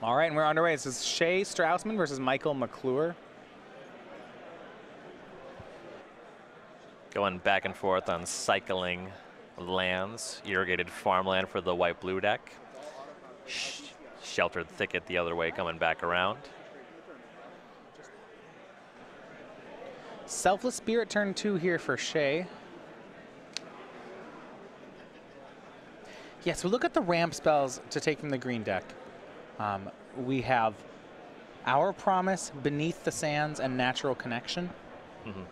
All right, and we're underway. This is Shea Strausman versus Micheal McClure. Going back and forth on cycling lands. Irrigated farmland for the white-blue deck. Sheltered thicket the other way coming back around. Selfless Spirit turn 2 here for Shea. Yeah, so look at the ramp spells to take from the green deck. We have Our Promise, Beneath the Sands, and Natural Connection. Mm-hmm.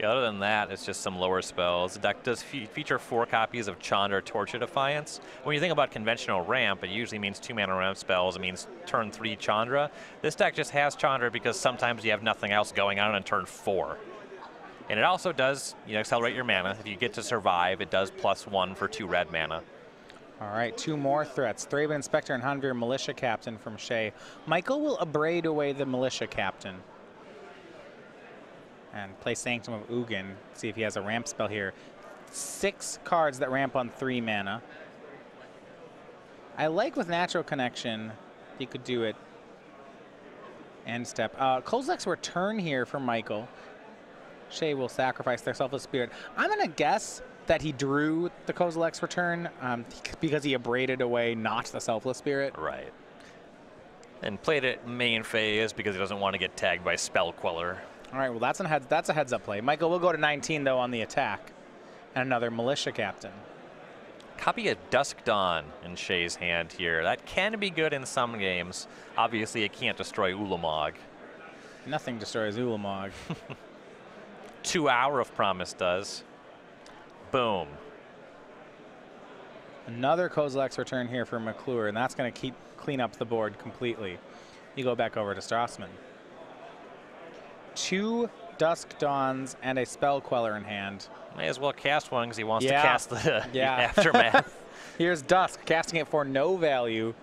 Yeah, other than that, it's just some lower spells. The deck does feature 4 copies of Chandra, Torch of Defiance. When you think about conventional ramp, it usually means 2-mana ramp spells. It means turn 3 Chandra. This deck just has Chandra because sometimes you have nothing else going on in turn 4. And it also does, accelerate your mana. If you get to survive, it does +1 for 2 red mana. All right, 2 more threats. Thraben Inspector and Hanvir Militia Captain from Shea. Micheal will abrade away the Militia Captain and play Sanctum of Ugin. See if he has a ramp spell here. 6 cards that ramp on 3 mana. I like with Natural Connection, he could do it end step. Kozilek's Return here for Micheal. Shea will sacrifice their Selfless Spirit. I'm going to guess that he drew the Kozilek's Return because he abraded away not the Selfless Spirit. Right. And played it main phase because he doesn't want to get tagged by Spell Queller. All right, well, that's a heads-up play. Micheal will go to 19, though, on the attack. And another Militia Captain. Copy of Dusk Dawn in Shea's hand here. That can be good in some games. Obviously, it can't destroy Ulamog. Nothing destroys Ulamog. 2 Hour of Promise does. Boom. Another Kozilek's Return here for McClure, and that's going to clean up the board completely. You go back over to Strausman. 2 Dusk Dawns and a Spell Queller in hand. May as well cast one because he wants to cast the Aftermath. Here's Dusk, casting it for no value,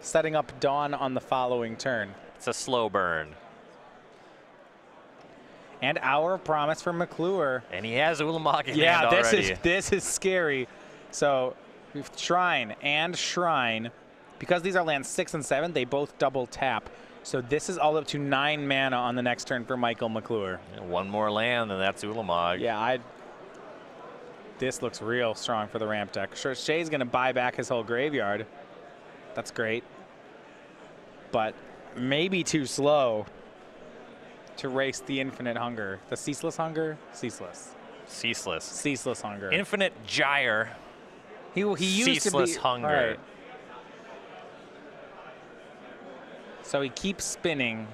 setting up Dawn on the following turn. It's a slow burn. And Hour of Promise for McClure. And he has Ulamog in hand already. Yeah, this is scary. So we've Shrine and Shrine. Because these are lands 6 and 7, they both double tap. So this is all up to 9 mana on the next turn for Micheal McClure. Yeah, 1 more land, and that's Ulamog. Yeah, this looks real strong for the ramp deck. Sure, Shea's going to buy back his whole graveyard. That's great. But maybe too slow to race the infinite hunger. The ceaseless hunger? Ceaseless. Ceaseless. Ceaseless hunger. Infinite gyre. He used ceaseless to be hunger. Right. So he keeps spinning.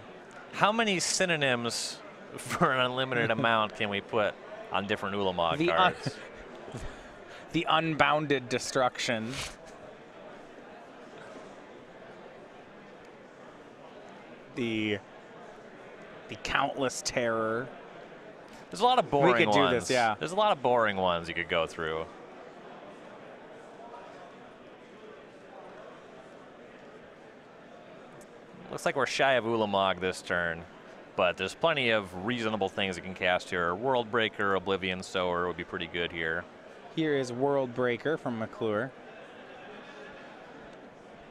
How many synonyms for an unlimited amount can we put on different Ulamog cards? The unbounded destruction. The countless terror. There's a lot of boring ones. We could do this, yeah. There's a lot of boring ones you could go through. Looks like we're shy of Ulamog this turn, but there's plenty of reasonable things you can cast here. World Breaker, Oblivion Sower would be pretty good here. Here is World Breaker from McClure.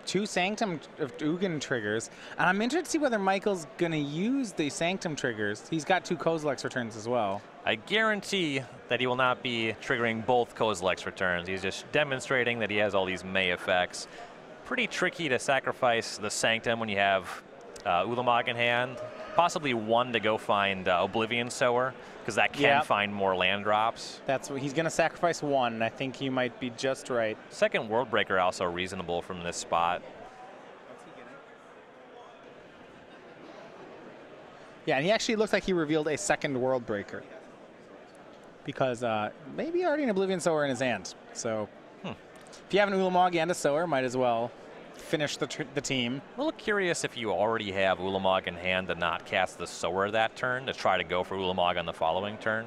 2 Sanctum of Ugin triggers. And I'm interested to see whether Michael's going to use the Sanctum triggers. He's got 2 Kozilek's Returns as well. I guarantee that he will not be triggering both Kozilek's Returns. He's just demonstrating that he has all these May effects. Pretty tricky to sacrifice the Sanctum when you have Ulamog in hand. Possibly 1 to go find Oblivion Sower, because that can find more land drops. That's what he's going to sacrifice 1, and I think he might be just right. Second World Breaker also reasonable from this spot. Yeah, and he actually looks like he revealed a second World Breaker. Because maybe already an Oblivion Sower in his hand. So if you have an Ulamog and a Sower, might as well finish the team. I'm a little curious if you already have Ulamog in hand to not cast the Sower that turn, to try to go for Ulamog on the following turn.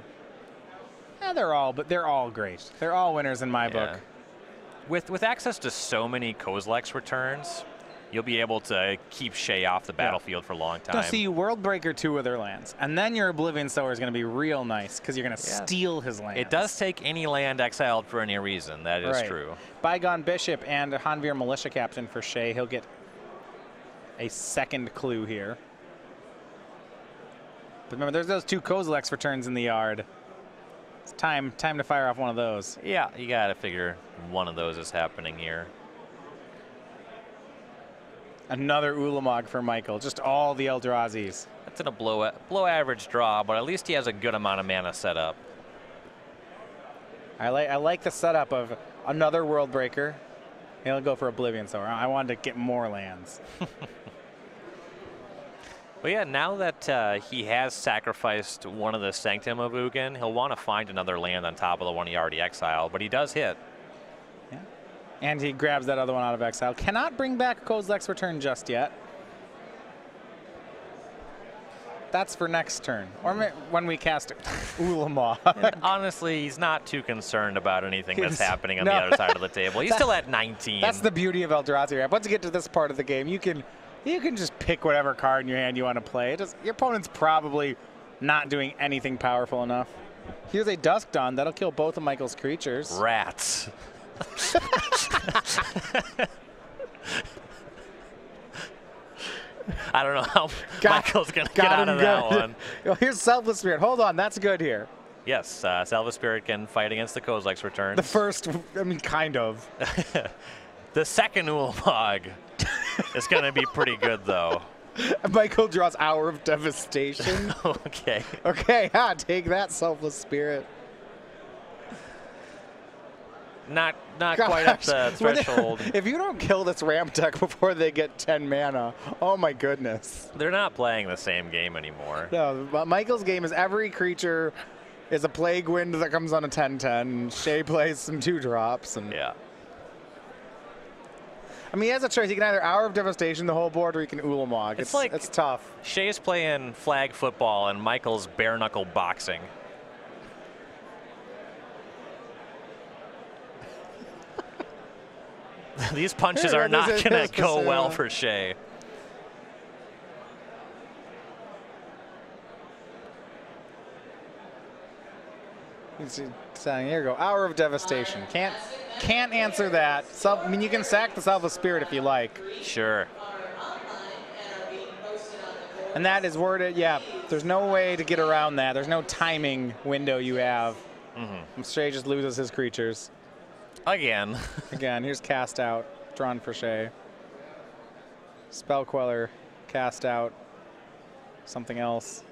Yeah, they're all great. They're all winners in my book. With access to so many Kozilek's Returns, you'll be able to keep Shea off the battlefield for a long time. No, see, you World Breaker 2 other lands, and then your Oblivion Sower is going to be real nice because you're going to steal his land. It does take any land exiled for any reason. That is true. Bygone Bishop and Hanvir Militia Captain for Shea. He'll get a second clue here. But remember, there's those 2 Kozilek's returns in the yard. It's time to fire off one of those. Yeah, you got to figure one of those is happening here. Another Ulamog for Michael. Just all the Eldrazi's. That's in a below average draw, but at least he has a good amount of mana set up. I like the setup of another World Breaker. He'll go for Oblivion Sower. I wanted to get more lands. Well, yeah, now that he has sacrificed one of the Sanctum of Ugin, he'll want to find another land on top of the one he already exiled, but he does hit. Yeah. And he grabs that other one out of exile. Cannot bring back Kozilek's Return just yet. That's for next turn, or when we cast Ulamog. Honestly, he's not too concerned about anything that's happening on the other side of the table. He's still at 19. That's the beauty of Eldrazi. Once you get to this part of the game, you can just pick whatever card in your hand you want to play. Your opponent's probably not doing anything powerful enough. Here's a Dusk Dawn. That'll kill both of Michael's creatures. Rats. I don't know how Michael's going to get out of that one. Well, here's Selfless Spirit. Hold on. That's good here. Yes, Selfless Spirit can fight against the Kozilek's Return. The first, I mean, kind of. The second Ulamog is going to be pretty good, though. Michael draws Hour of Devastation. Okay. Okay, take that, Selfless Spirit. Not quite at the threshold. If you don't kill this ramp deck before they get 10 mana, oh my goodness. They're not playing the same game anymore. No, Michael's game is every creature is a Plague Wind that comes on a 10/10. Shea plays some 2-drops. And yeah. I mean, he has a choice. He can either Hour of Devastation the whole board, or he can Ulamog. It's tough. Shea's playing flag football, and Michael's bare-knuckle boxing. These punches are not going to go well for Shea. Here you go. Hour of Devastation. Can't answer that. I mean, you can sack the Selfless Spirit if you like. Sure. And that is worded, yeah, there's no way to get around that. There's no timing window you have. Shea just loses his creatures. Again. Again, here's Cast Out, drawn for Shea. Spell Queller, Cast Out, something else.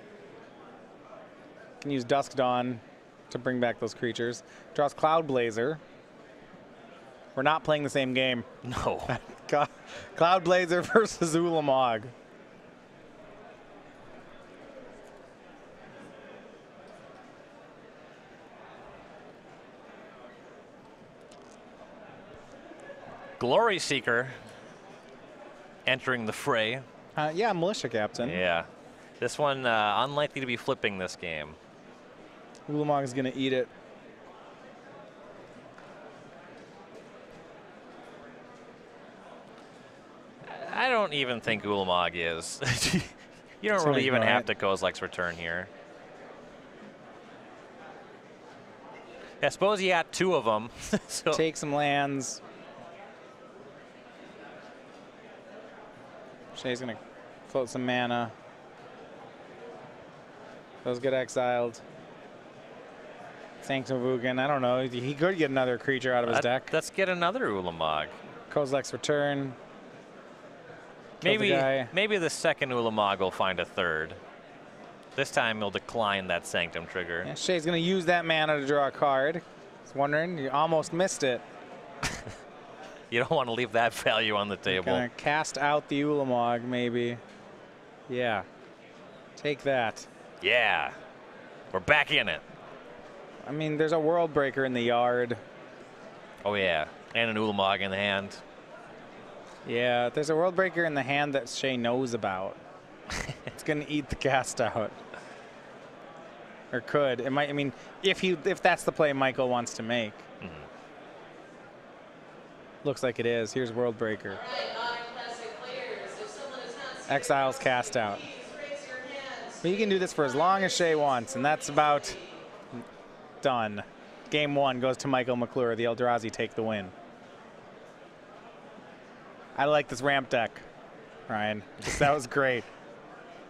Can use Dusk Dawn to bring back those creatures. Draws Cloud Blazer. We're not playing the same game. No. Cloud Blazer versus Ulamog. Glory Seeker entering the fray. Yeah, Militia Captain. Yeah. This one unlikely to be flipping this game. Ulamog is going to eat it. I don't even think Ulamog is. You don't really even have to Kozilek's Return here. I suppose he had 2 of them. So. Take some lands. Shea's going to float some mana. Those get exiled. Sanctum of Ugin. I don't know. He could get another creature out of his deck. Let's get another Ulamog. Kozilek's Return. Maybe the second Ulamog will find a third. This time he'll decline that Sanctum trigger. Yeah, Shea's going to use that mana to draw a card. I was wondering, you almost missed it. You don't want to leave that value on the table. Gonna cast out the Ulamog, maybe. Yeah. Take that. Yeah. We're back in it. I mean, there's a World Breaker in the yard. Oh, yeah. And an Ulamog in the hand. Yeah, there's a World Breaker in the hand that Shea knows about. It's going to eat the Cast Out. Or could. It might. I mean, if that's the play Michael wants to make. Looks like it is. Here's World Breaker. Exiles cast out. But you can do this for as long as Shea wants, and that's about done. Game 1 goes to Micheal McClure. The Eldrazi take the win. I like this ramp deck, Ryan. That was great.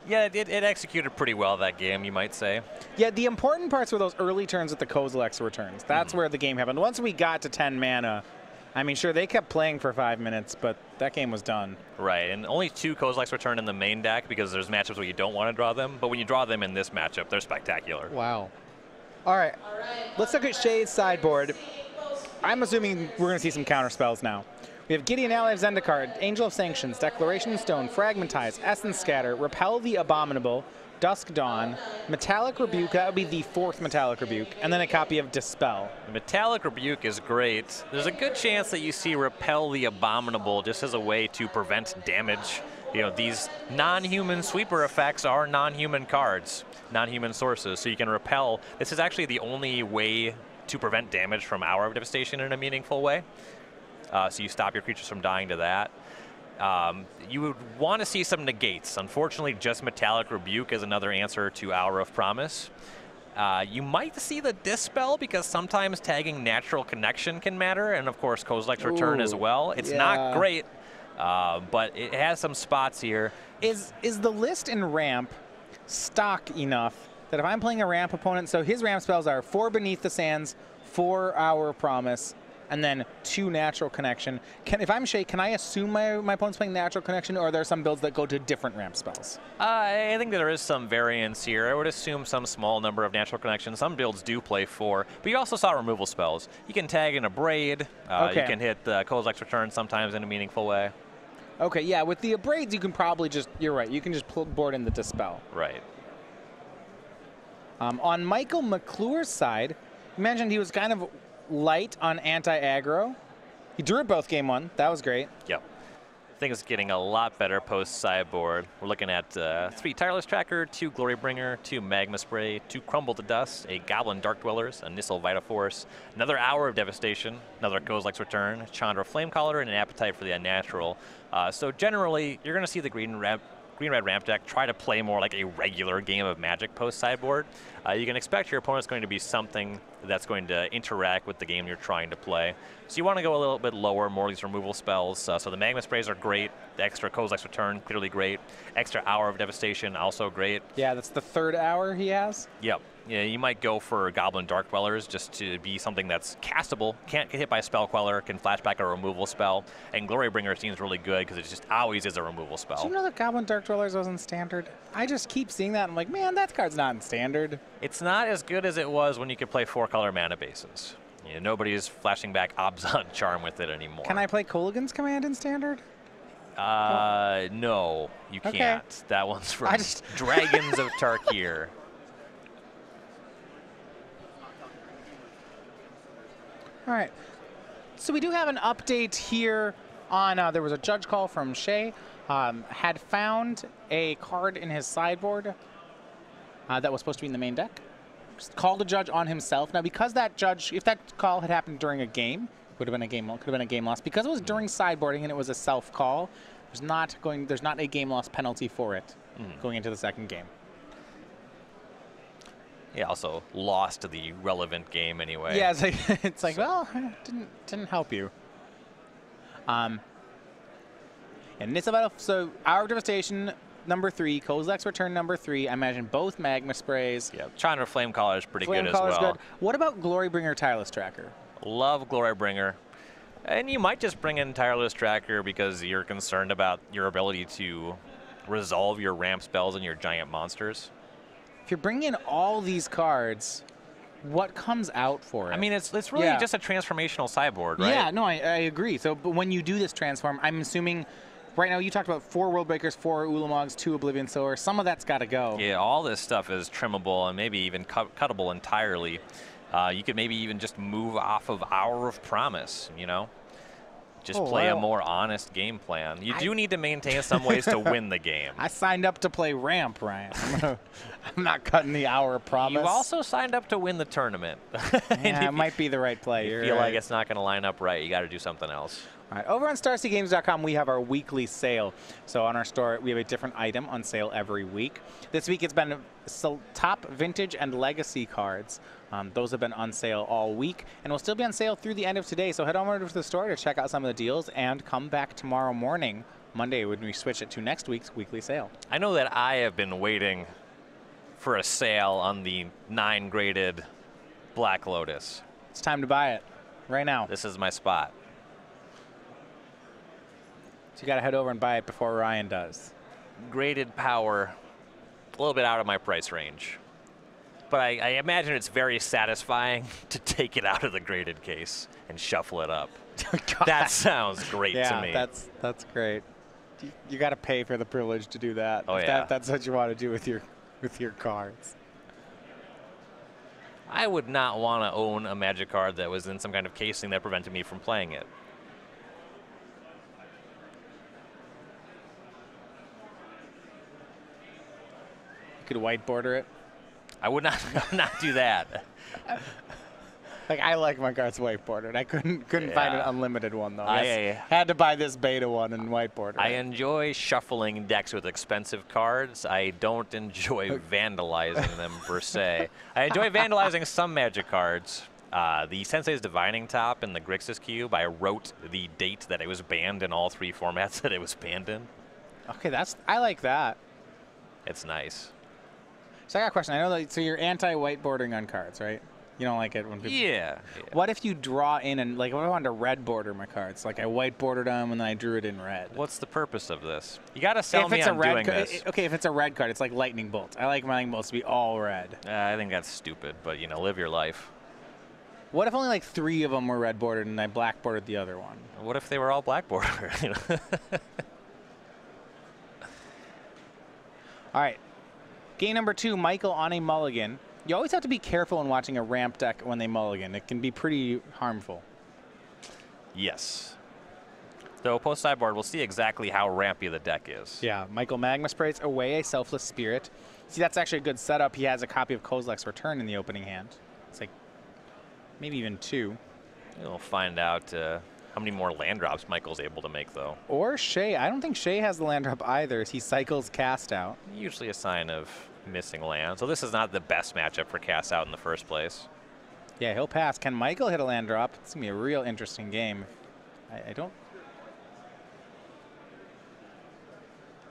Yeah, it executed pretty well that game, you might say. Yeah, the important parts were those early turns with the Kozilek's returns. That's where the game happened. Once we got to 10 mana, I mean, sure, they kept playing for 5 minutes, but that game was done. Right, and only 2 Kozilek's return in the main deck because there's matchups where you don't want to draw them, but when you draw them in this matchup, they're spectacular. Wow. All right, let's look at Shea's sideboard. I'm assuming we're going to see some counter spells now. We have Gideon Ally of Zendikar, Angel of Sanctions, Declaration Stone, Fragmentize, Essence Scatter, Repel the Abominable, Dusk Dawn, Metallic Rebuke, that would be the 4th Metallic Rebuke, and then a copy of Dispel. Metallic Rebuke is great. There's a good chance that you see Repel the Abominable just as a way to prevent damage. You know, these non-human sweeper effects are non-human cards, non-human sources, so you can repel. This is actually the only way to prevent damage from Hour of Devastation in a meaningful way. So you stop your creatures from dying to that. You would want to see some negates. Unfortunately, just Metallic Rebuke is another answer to Hour of Promise. You might see the Dispel because sometimes tagging Natural Connection can matter, and of course Kozilek's Return as well. It's not great, but it has some spots here. Is the list in ramp stock enough that if I'm playing a ramp opponent, so his ramp spells are 4 Beneath the Sands, 4 Hour of Promise, and then 2 Natural Connection. If I'm Shea, can I assume my opponent's playing Natural Connection, or are there some builds that go to different ramp spells? I think there is some variance here. I would assume some small number of Natural Connections. Some builds do play 4, but you also saw removal spells. You can tag in a Braid. You can hit the Kozilek's Return sometimes in a meaningful way. Okay, yeah, with the Abrades, you can probably just, you're right, you can just board in the Dispel. Right. On Micheal McClure's side, you mentioned he was kind of light on anti-aggro. He drew it both game 1. That was great. Yep. Things getting a lot better post-sideboard. We're looking at 3 Tireless Tracker, 2 Glorybringer, 2 Magma Spray, 2 Crumble to Dust, a Goblin Dark Dwellers, a Nissel Vitaforce, another Hour of Devastation, another Kozilek's Return, Chandra Flamecaller, and an Appetite for the Unnatural. So generally, you're going to see the green-red ramp deck try to play more like a regular game of Magic post-sideboard. You can expect your opponent's going to be something that's going to interact with the game you're trying to play. So you want to go a little bit lower, more of these removal spells. So the Magma Sprays are great. The extra Kozilek's Return, clearly great. Extra Hour of Devastation, also great. Yeah, that's the 3rd hour he has. Yep. Yeah, you might go for Goblin Dark Dwellers just to be something that's castable, can't get hit by a Spell Queller, can flashback a removal spell, and Glorybringer seems really good because it just always is a removal spell. Do you know that Goblin Dark Dwellers was in Standard? I just keep seeing that. I'm like, man, that card's not in Standard. It's not as good as it was when you could play 4-color mana bases. You know, nobody's flashing back Abzan Charm with it anymore. Can I play Kolaghan's Command in Standard? No, you can't. That one's from Dragons of Tarkir. All right. So we do have an update here on, there was a judge call from Shea. Had found a card in his sideboard that was supposed to be in the main deck. Just called a judge on himself. Now, because that judge, if that call had happened during a game, would have been a game, could have been a game loss. Because it was during sideboarding and it was a self call, there's not a game loss penalty for it going into the second game. He also lost the relevant game anyway. Yeah, it's like well, didn't help you. And it's about, so Hour of Devastation number 3, Kozilek's Return number 3. I imagine both Magma Sprays. Yeah, Chandra Flamecaller is pretty good as well. Good. What about Glorybringer Tireless Tracker? Love Glorybringer. And you might just bring in Tireless Tracker because you're concerned about your ability to resolve your ramp spells and your giant monsters. If you're bringing in all these cards, what comes out for it? I mean, it's really just a transformational sideboard, right? Yeah, no, I agree. So but when you do this transform, I'm assuming right now you talked about 4 World Breakers, 4 Ulamogs, 2 Oblivion Sower. Some of that's got to go. Yeah, all this stuff is trimmable and maybe even cuttable entirely. You could maybe even just move off of Hour of Promise, you know? Just play a more honest game plan. You do need to maintain some ways to win the game. I signed up to play ramp, Ryan. I'm not cutting the Hour of Promise. You also signed up to win the tournament. Yeah, it might be the right play. You feel like it's not going to line up right, you got to do something else. All right, over on StarCgames.com, we have our weekly sale. So on our store, we have a different item on sale every week. This week, it's been top vintage and legacy cards. Those have been on sale all week, and will still be on sale through the end of today. So head on over to the store to check out some of the deals, and come back tomorrow morning, Monday, when we switch it to next week's weekly sale. I know that I have been waiting for a sale on the 9-graded Black Lotus. It's time to buy it right now. This is my spot. So you got to head over and buy it before Ryan does. Graded power, a little bit out of my price range. But I imagine it's very satisfying to take it out of the graded case and shuffle it up. That sounds great to me. Yeah, that's great. You got to pay for the privilege to do that. Oh, yeah. That's what you want to do with your cards. I would not want to own a Magic card that was in some kind of casing that prevented me from playing it. You could white border it. I would not do that. Like, I like my cards white bordered. I couldn't find an unlimited one though. I had to buy this beta one and white border. I enjoy shuffling decks with expensive cards. I don't enjoy vandalizing them per se. I enjoy vandalizing some Magic cards. The Sensei's Divining Top and the Grixis Cube, I wrote the date that it was banned in all 3 formats that it was banned in. Okay, I like that. It's nice. So I got a question. I know that, so you're anti-white bordering on cards, right? You don't like it when people... Yeah. What if you draw in and, like, what if I wanted to red border my cards? Like, I white bordered them and then I drew it in red. What's the purpose of this? You got to sell me on doing this. Okay, if it's a red card, it's like Lightning Bolt. I like my Lightning Bolts to be all red. I think that's stupid, but, you know, live your life. What if only like 3 of them were red bordered and I black bordered the other one? What if they were all black bordered? You know? All right. Game number 2, Michael on a mulligan. You always have to be careful when watching a ramp deck when they mulligan. It can be pretty harmful. Yes. Though post-sideboard, we'll see exactly how rampy the deck is. Yeah, Michael Magma sprays away a Selfless Spirit. See, that's actually a good setup. He has a copy of Kozilek's Return in the opening hand. It's like maybe even 2. We'll find out how many more land drops Michael's able to make, though. Or Shea. I don't think Shea has the land drop either as he cycles Cast Out. Usually a sign of missing land. So this is not the best matchup for Cast Out in the first place. Yeah, he'll pass. Can Michael hit a land drop? It's going to be a real interesting game. I don't...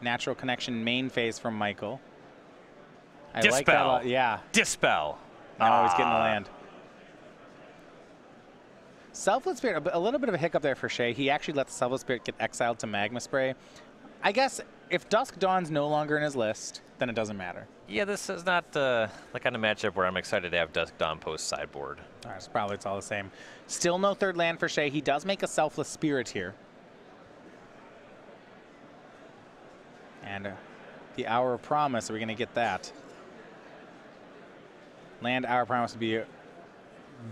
Natural Connection main phase from Michael. I Dispel. like that a lot. Yeah. Dispel. No, he's getting the land. Selfless Spirit, a little bit of a hiccup there for Shea. He actually let the Selfless Spirit get exiled to Magma Spray. I guess if Dusk Dawn's no longer in his list, then it doesn't matter. Yeah, this is not the kind of matchup where I'm excited to have Dusk Dawn post sideboard. All right, so probably it's all the same. Still no third land for Shea. He does make a Selfless Spirit here. And the Hour of Promise, are we going to get that? Land Hour of Promise would be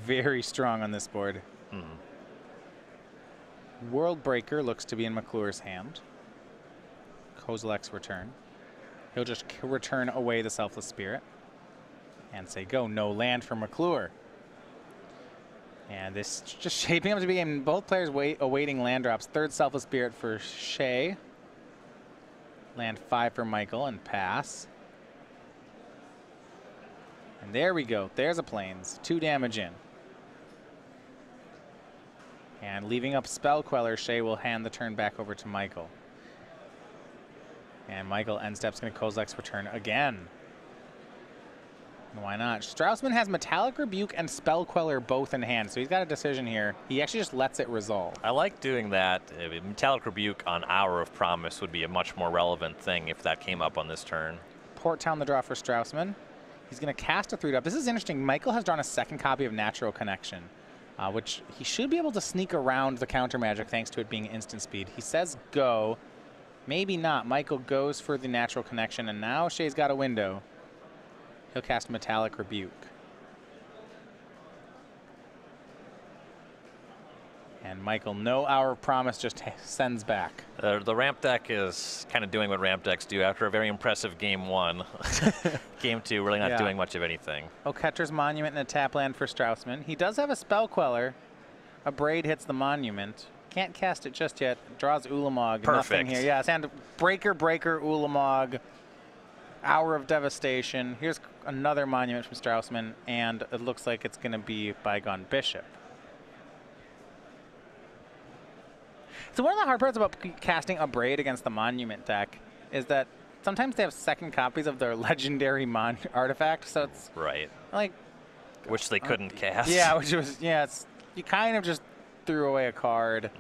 very strong on this board. World Breaker looks to be in McClure's hand. Kozilek's Return. He'll just return away the Selfless Spirit and say, go, no land for McClure. And this just shaping up to be in both players awaiting land drops. Third Selfless Spirit for Shea. Land 5 for Michael and pass. And there we go. There's a Plains. 2 damage in. And leaving up Spell Queller, Shea will hand the turn back over to Michael. And Michael end step's going to Kozilek's Return again. Why not? Strausman has Metallic Rebuke and Spell Queller both in hand, so he's got a decision here. He actually just lets it resolve. I like doing that. Metallic Rebuke on Hour of Promise would be a much more relevant thing if that came up on this turn. Port Town the draw for Strausman. He's going to cast a 3-drop. This is interesting. Michael has drawn a second copy of Natural Connection, which he should be able to sneak around the counter magic thanks to it being instant speed. He says go. Maybe not. Michael goes for the Natural Connection, and now Shea's got a window. He'll cast Metallic Rebuke. And Michael, no Hour of Promise, just sends back. The ramp deck is kind of doing what ramp decks do after a very impressive game 1. Game 2, really not doing much of anything. Ketter's Monument and a tap land for Strausman. He does have a Spell Queller. A Braid hits the Monument. Can't cast it just yet. Draws Ulamog. Perfect. Nothing here. Yeah, and Breaker, Ulamog. Hour of Devastation. Here's another monument from Strausman, and it looks like it's going to be Bygone Bishop. So one of the hard parts about casting a Braid against the Monument deck is that sometimes they have second copies of their legendary artifact, so it's right. Like, which they couldn't cast. Yeah, which was you kind of just threw away a card.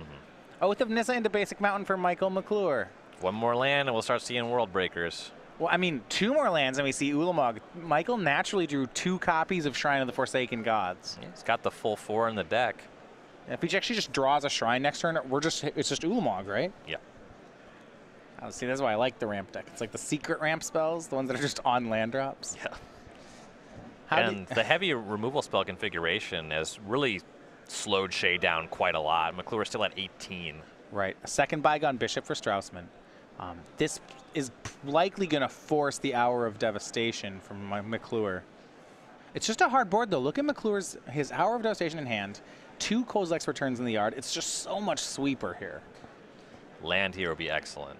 Oath of Nissa into Basic Mountain for Micheal McClure. One more land, and we'll start seeing World Breakers. Well, I mean, 2 more lands, and we see Ulamog. Michael naturally drew 2 copies of Shrine of the Forsaken Gods. Yeah, he's got the full 4 in the deck. If he actually just draws a Shrine next turn, it's just Ulamog, right? Yeah. Oh, see, that's why I like the ramp deck. It's like the secret ramp spells, the ones that are just on land drops. Yeah. And the heavy removal spell configuration has really slowed Shea down quite a lot. McClure's still at 18. Right. A second Bygone Bishop for Strausman. This is likely going to force the Hour of Devastation from McClure. It's just a hard board, though. Look at McClure's his Hour of Devastation in hand. 2 Kozilek's returns in the yard. It's just so much sweeper here. Land here would be excellent.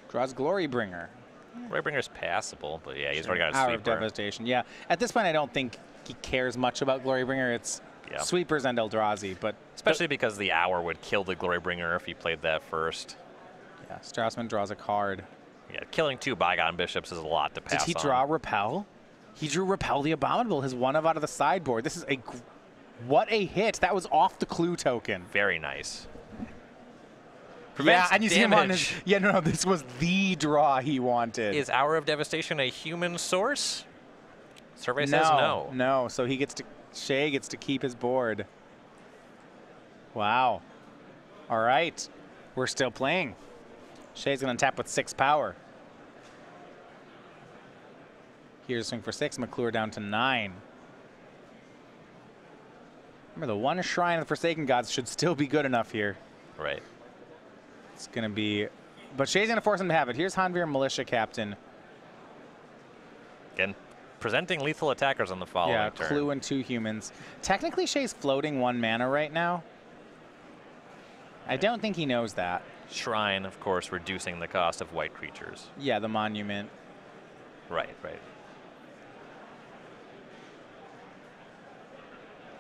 Draws Glorybringer. Glorybringer's passable, but yeah, he's already got a Hour sweeper. of Devastation. Yeah. At this point, I don't think he cares much about Glorybringer. It's sweepers and Eldrazi, but especially because the Hour would kill the Glorybringer if he played that first. Yeah, Strausman draws a card. Yeah, killing 2 Bygone Bishops is a lot to pass on. Did he draw Repel? He drew Repel the Abominable, his 1 of out of the sideboard. This is what a hit. That was off the clue token. Very nice. Yeah, and you see him on his... Yeah, no, this was the draw he wanted. Is Hour of Devastation a human source? Survey says no. No, so Shea gets to keep his board. Wow. All right. We're still playing. Shea's going to tap with 6 power. Here's a swing for 6. McClure down to 9. Remember, the 1 Shrine of the Forsaken Gods should still be good enough here. Right. It's going to be... But Shea's going to force him to have it. Here's Hanvir, Militia Captain. Again, presenting lethal attackers on the following turn. Yeah, Clue and 2 humans. Technically, Shea's floating 1 mana right now. I don't think he knows that. Shrine, of course, reducing the cost of white creatures. Yeah, the monument. Right, right.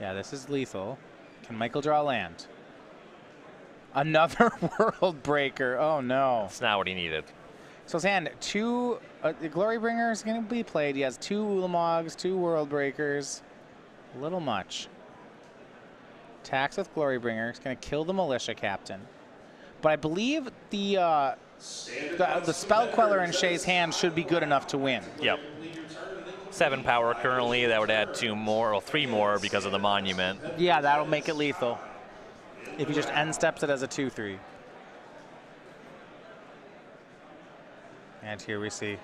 Yeah, this is lethal. Can Michael draw land? Another World Breaker. Oh, no. That's not what he needed. So his hand, 2 Glorybringer is going to be played. He has 2 Ulamogs, 2 World Breakers. A little much. Attacks with Glorybringer. It's going to kill the Militia Captain. But I believe the Spell Queller in Shea's hand should be good enough to win. Yep. 7 power currently. That would add 2 more, or 3 more because of the monument. Yeah, that'll make it lethal. If he just end steps it as a 2/3. And here we see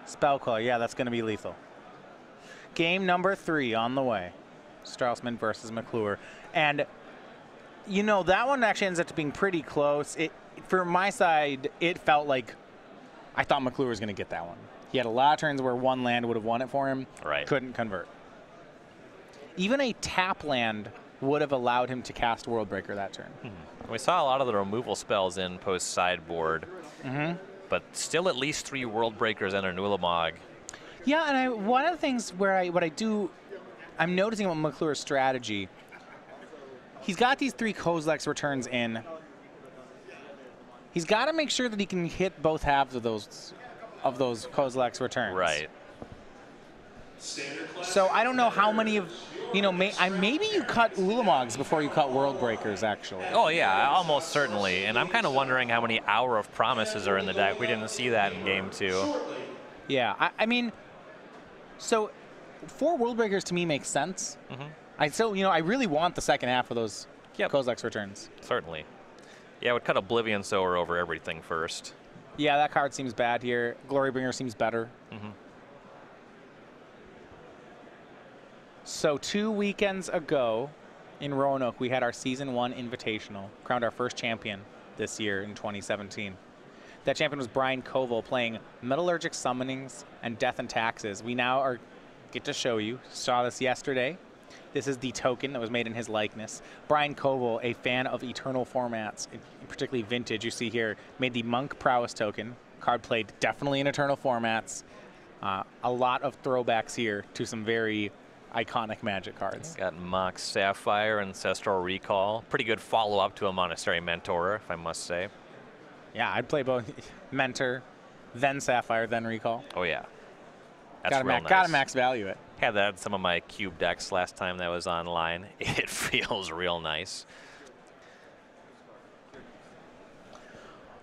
Spell Queller. Yeah, that's going to be lethal. Game number 3 on the way. Strausman versus McClure. And you know, that one actually ends up being pretty close. For my side, it felt like I thought McClure was going to get that one. He had a lot of turns where 1 land would have won it for him. Right. Couldn't convert. Even a tap land would have allowed him to cast World Breaker that turn. We saw a lot of the removal spells in post-sideboard, but still at least 3 World Breakers and an Ulamog. Yeah, and one of the things where I'm noticing about McClure's strategy, he's got these 3 Kozilek's returns in. He's got to make sure that he can hit both halves of those Kozilek's returns. Right. So I don't know how many of, maybe you cut Ulamogs before you cut World Breakers, actually. Oh, yeah, almost certainly. And I'm kind of wondering how many Hour of Promises are in the deck. We didn't see that in Game 2. Yeah, I mean, so 4 World Breakers to me makes sense. I really want the second half of those Kozilek's returns. Certainly. Yeah, I would cut Oblivion Sower over everything first. Yeah, that card seems bad here. Glorybringer seems better. So 2 weekends ago in Roanoke, we had our Season 1 Invitational, crowned our first champion this year in 2017. That champion was Brian Koval playing Metallurgic Summonings and Death and Taxes. We now get to show you, saw this yesterday. This is the token that was made in his likeness. Brian Koval, a fan of eternal formats, particularly vintage, you see here, made the Monk Prowess token. Card played definitely in eternal formats. A lot of throwbacks here to some very iconic Magic cards. Got Mox Sapphire, Ancestral Recall. Pretty good follow-up to a Monastery Mentor, if I must say. Yeah, I'd play both Mentor, then Sapphire, then Recall. Oh, yeah. That's real nice. Gotta max value it. Had that in some of my cube decks last time that was online. It feels real nice.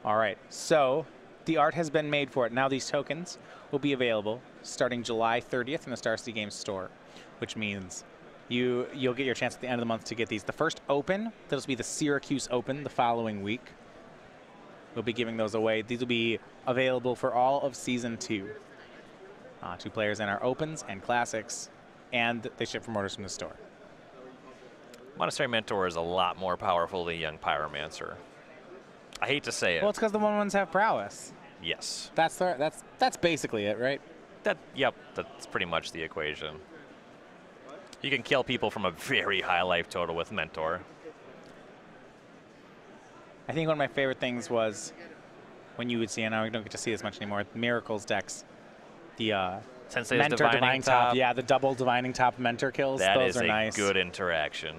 All right, so the art has been made for it. Now these tokens will be available starting July 30th in the Star City Games store, which means you'll get your chance at the end of the month to get these. The first open, this will be the Syracuse Open the following week. We'll be giving those away. These will be available for all of Season 2. 2 players in our Opens and Classics, and they ship from orders from the store. Monastery Mentor is a lot more powerful than Young Pyromancer. I hate to say it. Well, it's because the 1/1s have prowess. Yes. That's basically it, right? Yep, that's pretty much the equation. You can kill people from a very high life total with Mentor. I think one of my favorite things was when you would see, and I don't get to see this much anymore, Miracles decks. The Sensei's Mentor Divining top. Top. Yeah, the double Divining Top Mentor kills. Those are nice. That is a good interaction.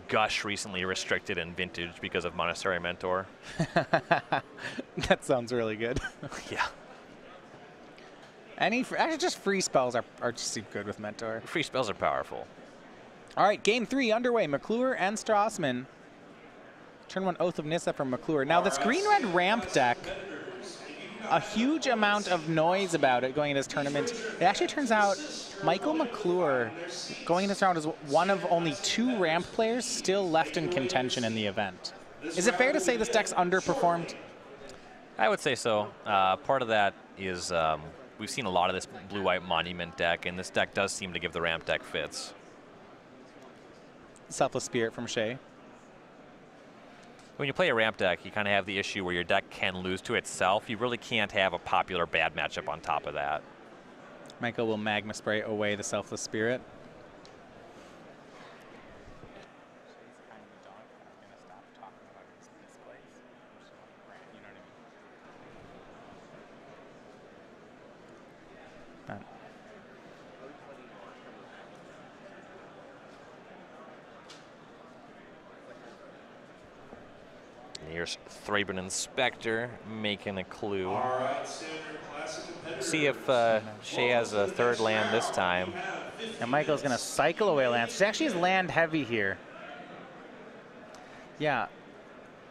Gush recently restricted in Vintage because of Monastery Mentor. That sounds really good. Yeah. Actually, just free spells are just good with Mentor. Free spells are powerful. All right, game 3 underway. McClure and Strausman. Turn 1 Oath of Nissa from McClure. Now, this green-red ramp deck, a huge amount of noise about it going into this tournament. It actually turns out Micheal McClure going into this round is one of only 2 ramp players still left in contention in the event. Is it fair to say this deck's underperformed? I would say so. Part of that is we've seen a lot of this blue-white Monument deck, and this deck does seem to give the ramp deck fits. Selfless Spirit from Shea. When you play a ramp deck, you kind of have the issue where your deck can lose to itself. You really can't have a popular bad matchup on top of that. Michael will Magma Spray away the Selfless Spirit. Here's Thraben Inspector making a clue. See if Shea has a 3rd land this time. And Michael's going to cycle away lands. She actually is land heavy here. Yeah.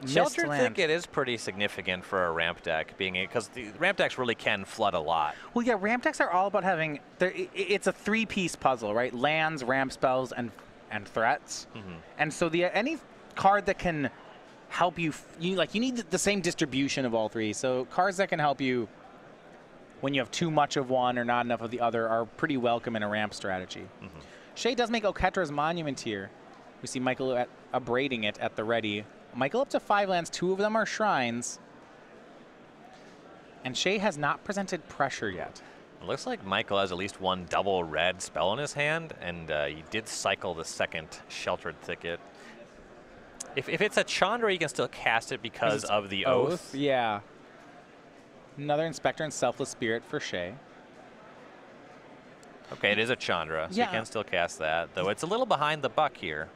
Sheltered Thicket is pretty significant for a ramp deck, being because the ramp decks really can flood a lot. Well, yeah, ramp decks are all about having. It's a 3-piece puzzle, right? Lands, ramp spells, and threats. Mm-hmm. And so any card that can help you need the same distribution of all 3. So cards that can help you when you have too much of one or not enough of the other are pretty welcome in a ramp strategy. Mm-hmm. Shea does make Oketra's Monument here. We see Michael abrading it at the ready. Michael up to 5 lands, 2 of them are shrines. And Shea has not presented pressure yet. It looks like Michael has at least 1 double red spell in his hand, and he did cycle the 2nd Sheltered Thicket. If it's a Chandra, you can still cast it because of the Oath. Yeah. Another Inspector and Selfless Spirit for Shea. Okay, it is a Chandra, so you can still cast that, though it's a little behind the buck here.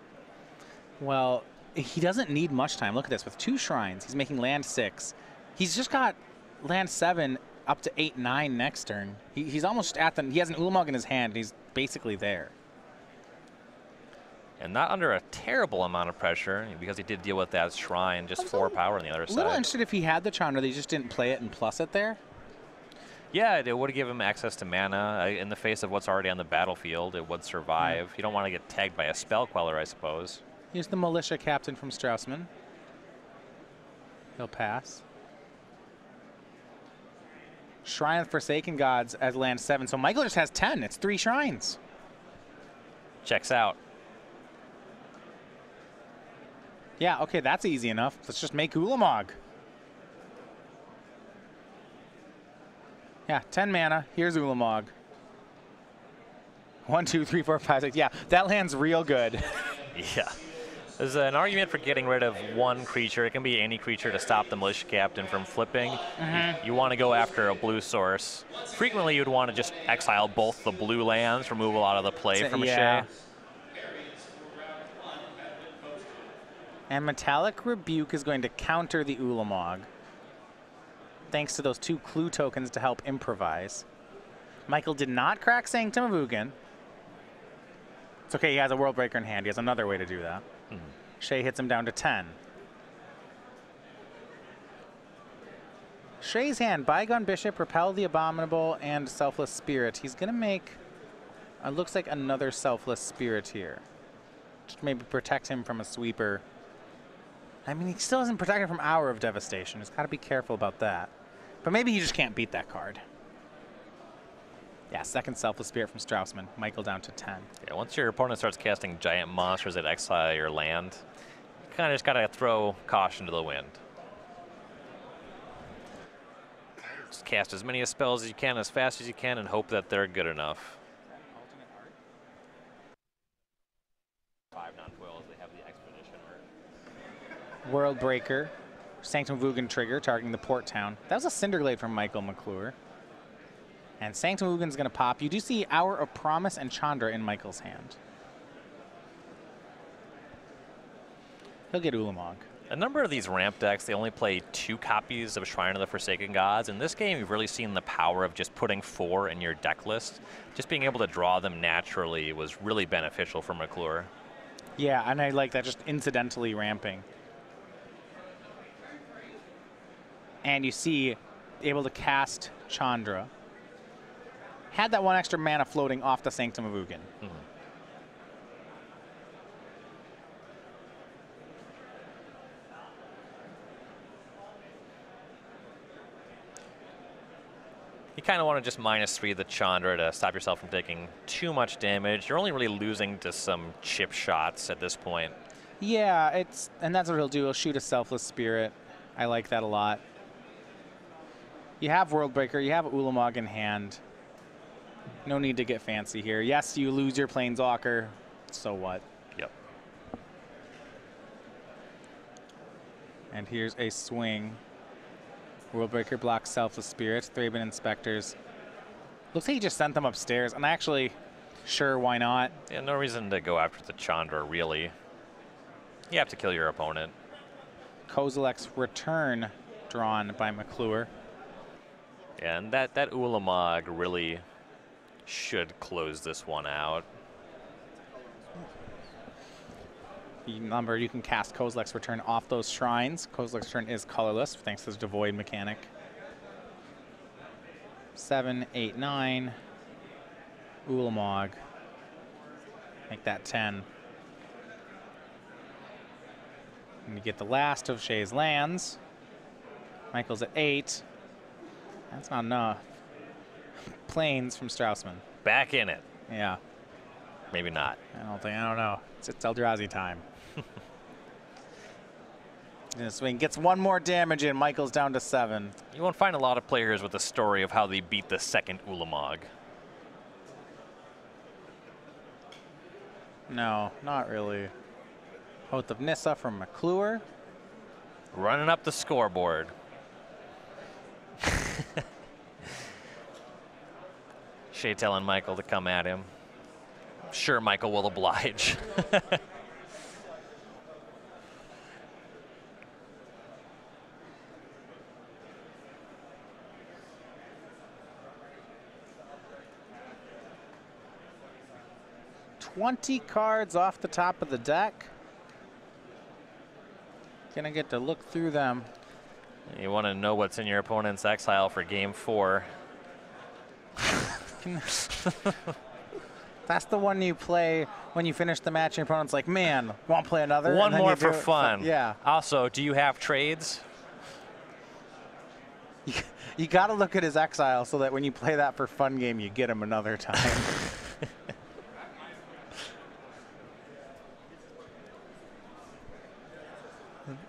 Well, he doesn't need much time. Look at this. With 2 shrines, he's making land 6. He's just got land 7 up to 8, 9 next turn. He's almost at he has an Ulamog in his hand, and he's basically there. And not under a terrible amount of pressure, because he did deal with that shrine, just 4 power on the other side. A little interested if he had the Chandra, they just didn't play it and plus it there. Yeah, it would give him access to mana. In the face of what's already on the battlefield, it would survive. You don't want to get tagged by a Spell Queller, I suppose. Here's the Militia Captain from Strausman. He'll pass. Shrine of Forsaken Gods as land 7. So Michael just has 10. It's 3 shrines. Checks out. Yeah, okay, that's easy enough. Let's just make Ulamog. Yeah, 10 mana. Here's Ulamog. 1, 2, 3, 4, 5, 6. Yeah, that lands real good. Yeah. There's an argument for getting rid of one creature. It can be any creature to stop the militia captain from flipping. You want to go after a blue source. Frequently, you'd want to just exile both the blue lands, remove a lot of the play from yeah. Shea. And Metallic Rebuke is going to counter the Ulamog, thanks to those 2 clue tokens to help improvise. Michael did not crack Sanctum of Ugin. It's okay, he has a World Breaker in hand. He has another way to do that. Shea hits him down to 10. Shea's hand, Bygone Bishop, Repel the Abominable, and Selfless Spirit. He's going to make, it looks like another Selfless Spirit here. Just maybe protect him from a sweeper. I mean, he still doesn't protect him from Hour of Devastation. He's got to be careful about that. But maybe he just can't beat that card. Yeah, second Selfless Spirit from Strausman. Michael down to 10. Yeah, once your opponent starts casting giant monsters that exile your land, you kind of just got to throw caution to the wind. Just cast as many spells as you can, as fast as you can, and hope that they're good enough. 5 non-foils, they have the Expedition art. World Breaker, Sanctum of Ugin trigger, targeting the Port Town. That was a Cinderglade from Micheal McClure. And Sanctum of Ugin's going to pop. You do see Hour of Promise and Chandra in Michael's hand. He'll get Ulamog. A number of these ramp decks, they only play 2 copies of Shrine of the Forsaken Gods. In this game, you've really seen the power of just putting 4 in your deck list. Just being able to draw them naturally was really beneficial for McClure. Yeah, and I like that, just incidentally ramping. And you see, able to cast Chandra. Had that 1 extra mana floating off the Sanctum of Ugin. You kind of want to just -3 the Chandra to stop yourself from taking too much damage. You're only really losing to some chip shots at this point. Yeah, and that's what he'll do. He'll shoot a Selfless Spirit. I like that a lot. You have World Breaker, you have Ulamog in hand. No need to get fancy here. Yes, you lose your Planeswalker. So what? Yep. And here's a swing. Worldbreaker blocks Selfless Spirits, Thraben Inspectors. Looks like he just sent them upstairs. And actually, sure, why not? Yeah, no reason to go after the Chandra, really. You have to kill your opponent. Kozilek's Return drawn by McClure. Yeah, and that Ulamog really should close this one out. Remember, you can cast Kozilek's Return off those shrines. Kozilek's Return is colorless thanks to the Devoid mechanic. 7, 8, 9. Ulamog. Make that 10. And you get the last of Shea's lands. Michael's at 8. That's not enough. Plains from Strausman. Back in it. Yeah. Maybe not. I don't know. It's Eldrazi time. Swing gets 1 more damage in. Michael's down to 7. You won't find a lot of players with a story of how they beat the second Ulamog. No, not really. Oath of Nissa from McClure. Running up the scoreboard. Shea telling Michael to come at him. I'm sure Michael will oblige. $20 cards off the top of the deck. Gonna get to look through them. You want to know what's in your opponent's exile for game 4. That's the one you play when you finish the match. Your opponent's like, man, want to play another? One more for fun. Yeah. Also, do you have trades? You got to look at his exile so that when you play that for fun game, you get him another time.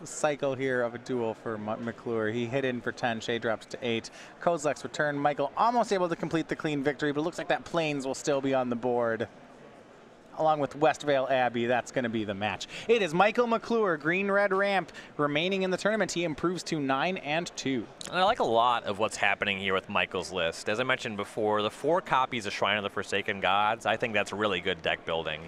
cycle here of a duel for McClure. He hit in for 10. Shea drops to 8. Kozlek's return. Micheal almost able to complete the clean victory, but it looks like that Plains will still be on the board. Along with Westvale Abbey, that's going to be the match. It is Micheal McClure, green-red ramp, remaining in the tournament. He improves to 9-2. And I like a lot of what's happening here with Michael's list. As I mentioned before, the 4 copies of Shrine of the Forsaken Gods, I think that's really good deck building.